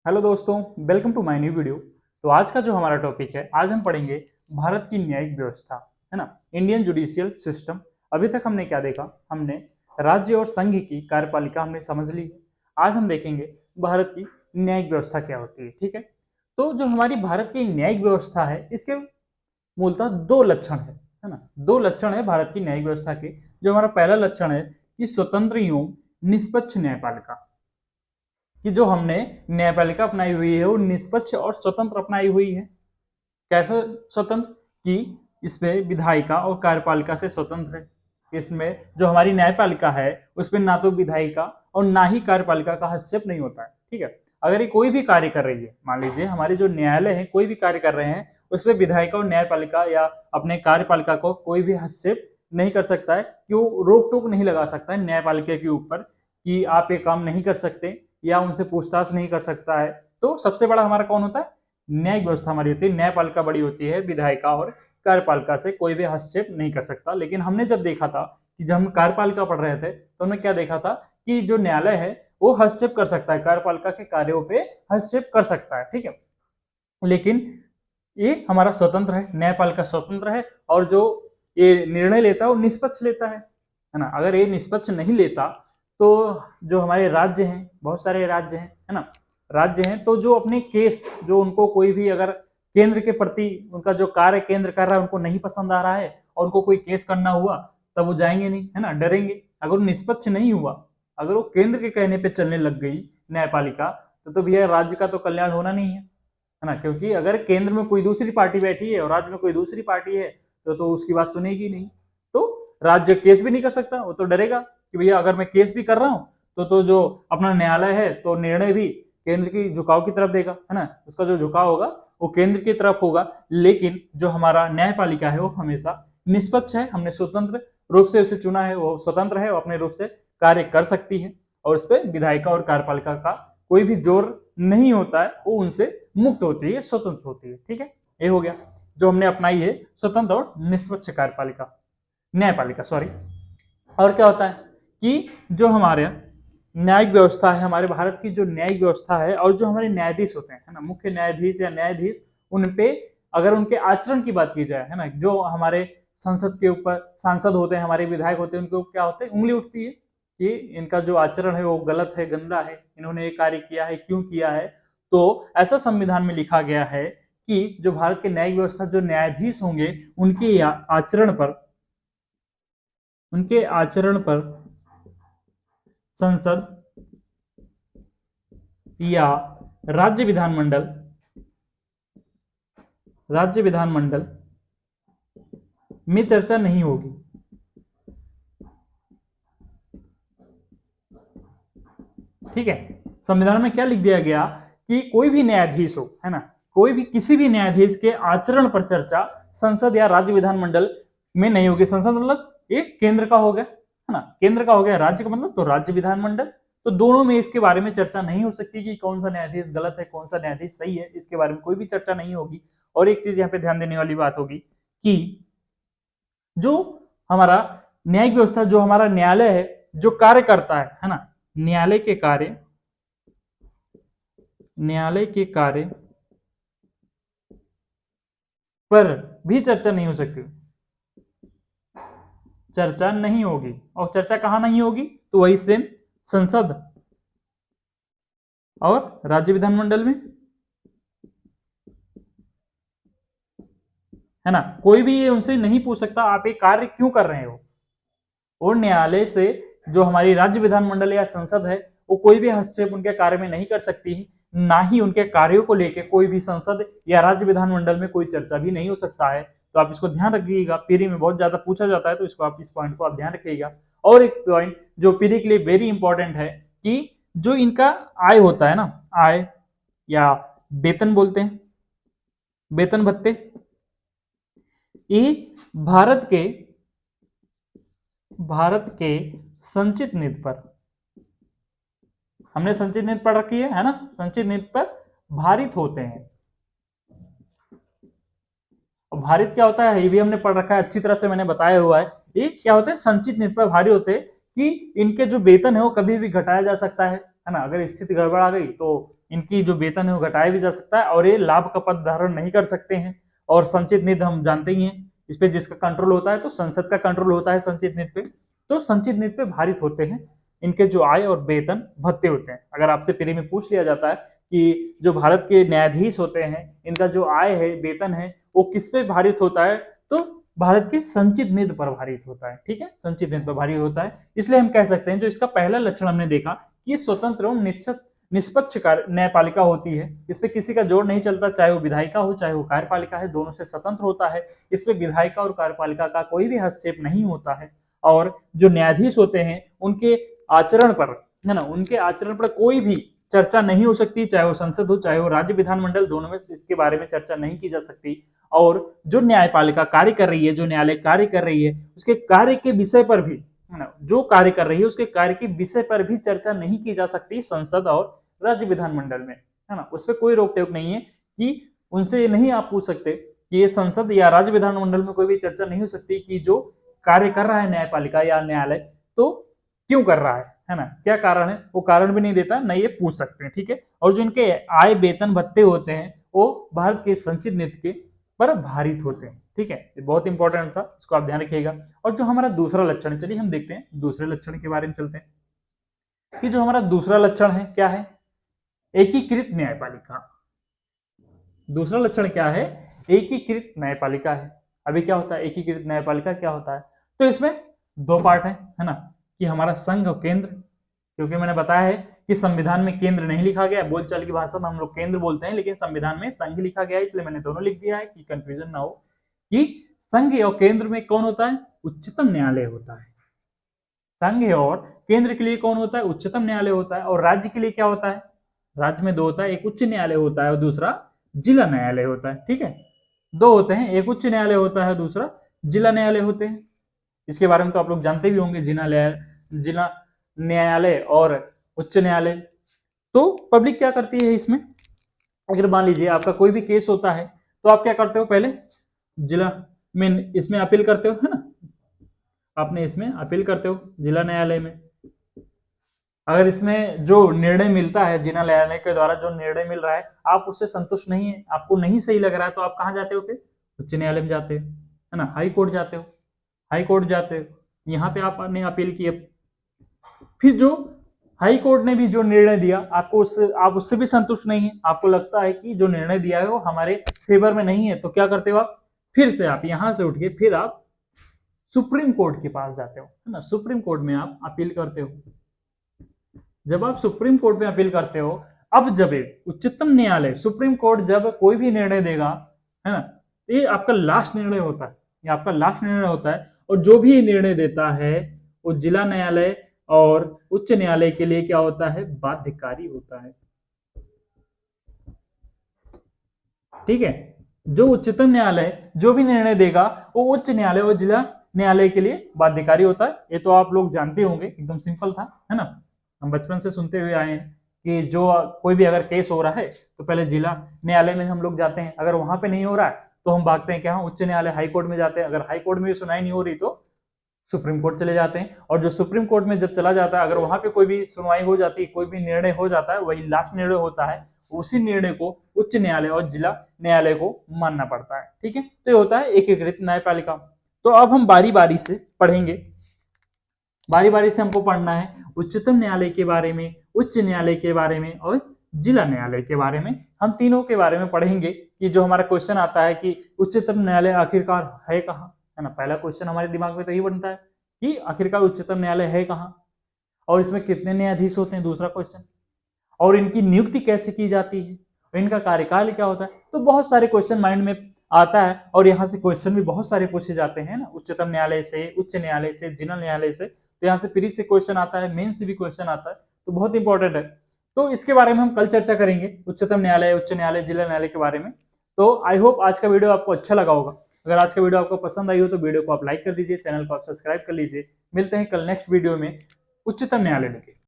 Hello दोस्तों, welcome to my new video. तो आज का जो हमारा टॉपिक है, आज हम पढ़ेंगे भारत की न्यायिक व्यवस्था, है ना, इंडियन जुडिशियल सिस्टम। अभी तक हमने क्या देखा? हमने राज्य और संघ की कार्यपालिका हमने समझ ली है। आज हम देखेंगे भारत की न्यायिक व्यवस्था क्या होती है। ठीक है, तो जो हमारी भारत की न्यायिक व्यवस्था है, इसके मूलतः दो लक्षण है ना, दो लक्षण है भारत की न्यायिक व्यवस्था के। जो हमारा पहला लक्षण है कि स्वतंत्र एवं निष्पक्ष न्यायपालिका, कि जो हमने न्यायपालिका अपनाई हुई है वो निष्पक्ष और स्वतंत्र अपनाई हुई है। कैसे स्वतंत्र? कि इसमें विधायिका और कार्यपालिका से स्वतंत्र है। इसमें जो हमारी न्यायपालिका है उसमें ना तो विधायिका और ना ही कार्यपालिका का हस्तक्षेप नहीं होता है। ठीक है, अगर ये कोई भी कार्य कर रही है, मान लीजिए हमारे जो न्यायालय है कोई भी कार्य कर रहे हैं, उसमें विधायिका और न्यायपालिका या अपने कार्यपालिका को कोई भी हस्तक्षेप नहीं कर सकता है। क्यों? रोक टोक नहीं लगा सकता है न्यायपालिका के ऊपर कि आप ये काम नहीं कर सकते, या उनसे पूछताछ नहीं कर सकता है। तो सबसे बड़ा हमारा कौन होता है? न्यायिक व्यवस्था हमारी होती है। न्यायपालिका बड़ी होती है, विधायिका और कार्यपालिका से कोई भी हस्तक्षेप नहीं कर सकता। लेकिन हमने जब देखा था कि जब हम कार्यपालिका पढ़ रहे थे तो हमने क्या देखा था कि जो न्यायालय है वो हस्तक्षेप कर सकता है, कार्यपालिका के कार्यों पे हस्तक्षेप कर सकता है। ठीक है, लेकिन ये हमारा स्वतंत्र है, न्यायपालिका स्वतंत्र है, और जो ये निर्णय लेता है वो निष्पक्ष लेता है ना। अगर ये निष्पक्ष नहीं लेता तो जो हमारे राज्य हैं, बहुत सारे राज्य हैं, है ना, राज्य हैं, तो जो अपने केस, जो उनको कोई भी अगर केंद्र के प्रति उनका जो कार्य केंद्र कर रहा है उनको नहीं पसंद आ रहा है और उनको कोई केस करना हुआ, तब वो जाएंगे नहीं, है ना, डरेंगे। अगर वो निष्पक्ष नहीं हुआ, अगर वो केंद्र के कहने पे चलने लग गई न्यायपालिका, तो भैया राज्य का तो कल्याण होना नहीं है ना। क्योंकि अगर केंद्र में कोई दूसरी पार्टी बैठी है और राज्य में कोई दूसरी पार्टी है तो उसकी बात सुनेगी नहीं। तो राज्य केस भी नहीं कर सकता, वो तो डरेगा कि भैया अगर मैं केस भी कर रहा हूँ तो जो अपना न्यायालय है तो निर्णय भी केंद्र की झुकाव की तरफ देगा, है ना, उसका जो झुकाव होगा वो केंद्र की तरफ होगा। लेकिन जो हमारा न्यायपालिका है वो हमेशा निष्पक्ष है, हमने स्वतंत्र रूप से उसे चुना है, वो स्वतंत्र है, वो अपने रूप से कार्य कर सकती है, और उस पर विधायिका और कार्यपालिका का कोई भी जोर नहीं होता है, वो उनसे मुक्त होती है, स्वतंत्र होती है। ठीक है, ये हो गया जो हमने अपनाई है स्वतंत्र और निष्पक्ष कार्यपालिका, न्यायपालिका, सॉरी। और क्या होता है कि जो हमारे न्यायिक व्यवस्था है, हमारे भारत की जो न्यायिक व्यवस्था है, और जो हमारे न्यायाधीश होते हैं, है ना, मुख्य न्यायाधीश या न्यायाधीश, उन पे अगर उनके आचरण की बात की जाए, है ना, जो हमारे संसद के ऊपर सांसद होते हैं, हमारे विधायक होते हैं, उनको क्या होते हैं? उंगली उठती है कि इनका जो आचरण है वो गलत है, गंदा है, इन्होंने ये कार्य किया है, क्यों किया है। तो ऐसा संविधान में लिखा गया है कि जो भारत के न्यायिक व्यवस्था, जो न्यायाधीश होंगे, उनके आचरण पर संसद या राज्य विधानमंडल में चर्चा नहीं होगी। ठीक है, संविधान में क्या लिख दिया गया कि कोई भी न्यायाधीश हो, है ना, कोई भी किसी भी न्यायाधीश के आचरण पर चर्चा संसद या राज्य विधानमंडल में नहीं होगी। संसद मतलब एक केंद्र का हो गया, है ना, केंद्र का हो गया, राज्य का मतलब तो राज्य विधानमंडल। तो दोनों में इसके बारे में चर्चा नहीं हो सकती कि कौन सा न्यायाधीश गलत है, कौन सा न्यायाधीश सही है, इसके बारे में कोई भी चर्चा नहीं होगी। और एक चीज यहाँ पे ध्यान देने वाली बात होगी कि जो हमारा न्यायिक व्यवस्था, जो हमारा न्यायालय है, जो कार्य करता है ना, न्यायालय के कार्य पर भी चर्चा नहीं हो सकती, चर्चा नहीं होगी। और चर्चा कहां नहीं होगी? तो वही सेम संसद और राज्य विधानमंडल में, है ना। कोई भी ये उनसे नहीं पूछ सकता आप ये कार्य क्यों कर रहे हो। और न्यायालय से जो हमारी राज्य विधानमंडल या संसद है, वो कोई भी हस्तक्षेप उनके कार्य में नहीं कर सकती है, ना ही उनके कार्यों को लेकर कोई भी संसद या राज्य विधानमंडल में कोई चर्चा भी नहीं हो सकता है। तो आप इसको ध्यान रखिएगा, पीरी में बहुत ज्यादा पूछा जाता है, तो इसको आप इस पॉइंट को आप ध्यान रखिएगा। और एक पॉइंट जो पीरी के लिए वेरी इंपॉर्टेंट है कि जो इनका आय होता है ना, आय या वेतन बोलते हैं, वेतन भत्ते, ये भारत के संचित निधि पर, हमने संचित निधि पढ़ रखी है ना, संचित निधि पर भारित होते हैं। और भारित क्या होता है ये भी हमने पढ़ रखा है, अच्छी तरह से मैंने बताया हुआ है। ये क्या होता है? संचित निधि पर भारी होते हैं कि इनके जो वेतन है वो कभी भी घटाया जा सकता है ना। अगर स्थिति गड़बड़ आ गई तो इनकी जो वेतन है वो घटाया भी जा सकता है, और ये लाभ का पद धारण नहीं कर सकते हैं। और संचित निधि हम जानते ही हैं, इस पे जिसका कंट्रोल होता है तो संसद का कंट्रोल होता है संचित निधि पे। तो संचित निधि पे भारित होते हैं इनके जो आय और वेतन भत्ते होते हैं। अगर आपसे प्री में पूछ लिया जाता है कि जो भारत के न्यायाधीश होते हैं इनका जो आय है, वेतन है, वो किस पे भारित होता है, तो भारत के संचित निधि पर भारित होता है। ठीक है, संचित निधि पर भारित होता है। इसलिए हम कह सकते हैं जो इसका पहला लक्षण हमने देखा कि स्वतंत्र एवं निष्पक्ष न्यायपालिका होती है। इस पे किसी का जोर नहीं चलता, चाहे वो विधायिका हो चाहे वो कार्यपालिका है, दोनों से स्वतंत्र होता है। इस पे विधायिका और कार्यपालिका का कोई भी हस्तक्षेप नहीं होता है। और जो न्यायाधीश होते हैं उनके आचरण पर, है ना, उनके आचरण पर कोई भी चर्चा नहीं हो सकती, चाहे वो संसद हो चाहे वो राज्य विधानमंडल, दोनों में इसके बारे में चर्चा नहीं की जा सकती। और जो न्यायपालिका कार्य कर रही है, जो न्यायालय कार्य कर रही है, उसके कार्य के विषय पर भी, है ना, जो कार्य कर रही है उसके कार्य के विषय पर भी चर्चा नहीं की जा सकती संसद और राज्य विधानमंडल में, है ना। उस पर कोई रोक टोक नहीं है कि उनसे ये नहीं आप पूछ सकते कि ये संसद या राज्य विधानमंडल में कोई भी चर्चा नहीं हो सकती कि जो कार्य कर रहा है न्यायपालिका या न्यायालय तो क्यों कर रहा है ना, क्या कारण है, वो कारण भी नहीं देता, नहीं ये पूछ सकते हैं। ठीक है, और जो इनके आय वेतन भत्ते होते हैं वो भारत के संचित निधि के पर भारित होते हैं। ठीक है, ये बहुत इंपॉर्टेंट था, इसको आप ध्यान रखिएगा। और जो हमारा दूसरा लक्षण है, चलिए हम देखते हैं दूसरे लक्षण के बारे में चलते हैं कि जो हमारा दूसरा लक्षण है क्या है, एकीकृत न्यायपालिका। दूसरा लक्षण क्या है, एकीकृत न्यायपालिका है। अभी क्या होता है एकीकृत न्यायपालिका क्या होता है, तो इसमें दो पार्ट है ना, कि हमारा संघ और केंद्र। क्योंकि मैंने बताया है कि संविधान में केंद्र नहीं लिखा गया, बोलचाल की भाषा में हम लोग केंद्र बोलते हैं, लेकिन संविधान में संघ लिखा गया है, इसलिए मैंने दोनों लिख दिया है कि कंफ्यूजन ना हो। कि संघ और केंद्र में कौन होता है, उच्चतम न्यायालय होता है। संघ और केंद्र के लिए कौन होता है, उच्चतम न्यायालय होता है। और राज्य के लिए क्या होता है, राज्य में दो होता है, एक उच्च न्यायालय होता है और दूसरा जिला न्यायालय होता है। ठीक है, दो होते हैं, एक उच्च न्यायालय होता है दूसरा जिला न्यायालय होते हैं। इसके बारे में तो आप लोग जानते भी होंगे, जिला न्यायालय और उच्च न्यायालय। तो पब्लिक क्या करती है इसमें, अगर मान लीजिए आपका कोई भी केस होता है तो आप क्या करते हो, पहले जिला में इसमें अपील करते हो, है ना, आपने इसमें अपील करते हो जिला न्यायालय में। अगर इसमें जो निर्णय मिलता है जिला न्यायालय के द्वारा, जो निर्णय मिल रहा है आप उससे संतुष्ट नहीं है, आपको नहीं सही लग रहा है, तो आप कहाँ जाते हो, फिर उच्च न्यायालय में जाते हो, है ना, हाई कोर्ट जाते हो, हाई कोर्ट जाते हो, यहाँ पे आपने अपील की। फिर जो हाई कोर्ट ने भी जो निर्णय दिया आपको आप उससे भी संतुष्ट नहीं है, आपको लगता है कि जो निर्णय दिया है वो हमारे फेवर में नहीं है, तो क्या करते हो आप, फिर से आप यहां से उठ के फिर आप सुप्रीम कोर्ट के पास जाते हो, है ना, सुप्रीम कोर्ट में आप अपील करते हो। जब आप सुप्रीम कोर्ट में अपील करते हो, अब जब उच्चतम न्यायालय सुप्रीम कोर्ट जब कोई भी निर्णय देगा, है ना, ये आपका लास्ट निर्णय होता है, ये आपका लास्ट निर्णय होता है। और जो भी निर्णय देता है वो जिला न्यायालय और उच्च न्यायालय के लिए क्या होता है, बाध्यकारी होता है। ठीक है, जो उच्चतम न्यायालय जो भी निर्णय देगा वो उच्च न्यायालय और जिला न्यायालय के लिए बाध्यकारी होता है। ये तो आप लोग जानते होंगे, एकदम सिंपल था, है ना, हम बचपन से सुनते हुए आए हैं कि जो कोई भी अगर केस हो रहा है तो पहले जिला न्यायालय में हम लोग जाते हैं, अगर वहां पे नहीं हो रहा है तो हम भागते हैं क्या, उच्च न्यायालय हाई कोर्ट में जाते हैं, अगर हाई कोर्ट में भी सुनवाई नहीं हो रही तो सुप्रीम कोर्ट चले जाते हैं। और जो सुप्रीम कोर्ट में जब चला जाता है, अगर वहां पे कोई भी सुनवाई हो जाती है, कोई भी निर्णय हो जाता है, वही लास्ट निर्णय होता है, उसी निर्णय को उच्च न्यायालय और जिला न्यायालय को मानना पड़ता है। ठीक है, तो ये होता है एकीकृत न्यायपालिका। तो अब हम बारी बारी से पढ़ेंगे, बारी बारी से हमको पढ़ना है उच्चतम न्यायालय के बारे में, उच्च न्यायालय के बारे में और जिला न्यायालय के बारे में। हम तीनों के बारे में पढ़ेंगे कि जो हमारा क्वेश्चन आता है कि उच्चतम न्यायालय आखिरकार है कहाँ, है ना, पहला क्वेश्चन हमारे दिमाग में तो यही बनता है कि आखिरकार उच्चतम न्यायालय है कहाँ और इसमें कितने न्यायाधीश होते हैं, दूसरा क्वेश्चन, और इनकी नियुक्ति कैसे की जाती है, इनका कार्यकाल क्या होता है। तो बहुत सारे क्वेश्चन माइंड में आता है और यहाँ से क्वेश्चन भी बहुत सारे पूछे जाते हैं ना, उच्चतम न्यायालय से, उच्च न्यायालय से, जिला न्यायालय से। तो यहाँ से प्री से क्वेश्चन आता है, मेन से भी क्वेश्चन आता है, तो बहुत इंपॉर्टेंट है। तो इसके बारे में हम कल चर्चा करेंगे, उच्चतम न्यायालय, उच्च न्यायालय, जिला न्यायालय के बारे में। तो आई होप आज का वीडियो आपको अच्छा लगा होगा। अगर आज का वीडियो आपको पसंद आई हो तो वीडियो को आप लाइक कर दीजिए, चैनल को आप सब्सक्राइब कर लीजिए। मिलते हैं कल नेक्स्ट वीडियो में उच्चतम न्यायालय लेके।